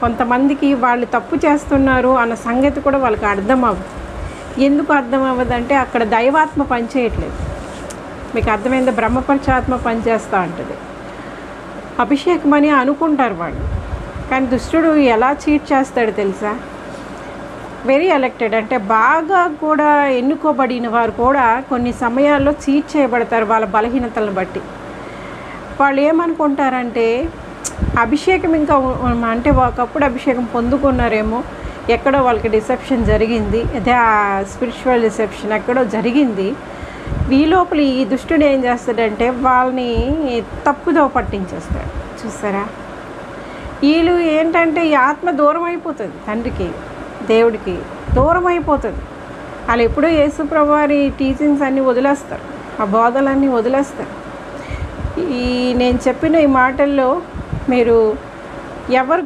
కొంతమందికి వాళ్ళు తప్పు చేస్తున్నారు అన్న సంగతి కూడా వాళ్ళకి అర్థం అవ్వదు. ఎందుకు అర్థం అవ్వదంటే అక్కడ దైవాత్మ పనిచేయట్లేదు. మీకు అర్థమైందా? బ్రహ్మపరచాత్మ పనిచేస్తూ ఉంటుంది. అభిషేకం అని అనుకుంటారు వాళ్ళు, కానీ దుష్టుడు ఎలా చీట్ చేస్తాడు తెలుసా? వెరీ ఎలక్టెడ్ అంటే బాగా కూడా ఎన్నుకోబడిన వారు కూడా కొన్ని సమయాల్లో చీట్ చేయబడతారు వాళ్ళ బలహీనతలను బట్టి. వాళ్ళు ఏమనుకుంటారంటే అభిషేకం ఇంకా అంటే ఒకప్పుడు అభిషేకం పొందుకున్నారేమో, ఎక్కడో వాళ్ళకి డిసెప్షన్ జరిగింది, అదే ఆ స్పిరిచువల్ డిసెప్షన్ ఎక్కడో జరిగింది. ఈ లోపల ఈ దుష్టుడు ఏం చేస్తాడంటే వాళ్ళని తప్పుదో పట్టించేస్తాడు. చూసారా? వీళ్ళు ఏంటంటే ఈ ఆత్మ దూరం అయిపోతుంది, తండ్రికి దేవుడికి దూరం అయిపోతుంది. వాళ్ళు ఎప్పుడూ యేసుప్రభు వారి టీచింగ్స్ అన్నీ వదిలేస్తారు, ఆ బోధలన్నీ వదిలేస్తారు. నేను చెప్పిన ఈ మాటల్లో మీరు ఎవరు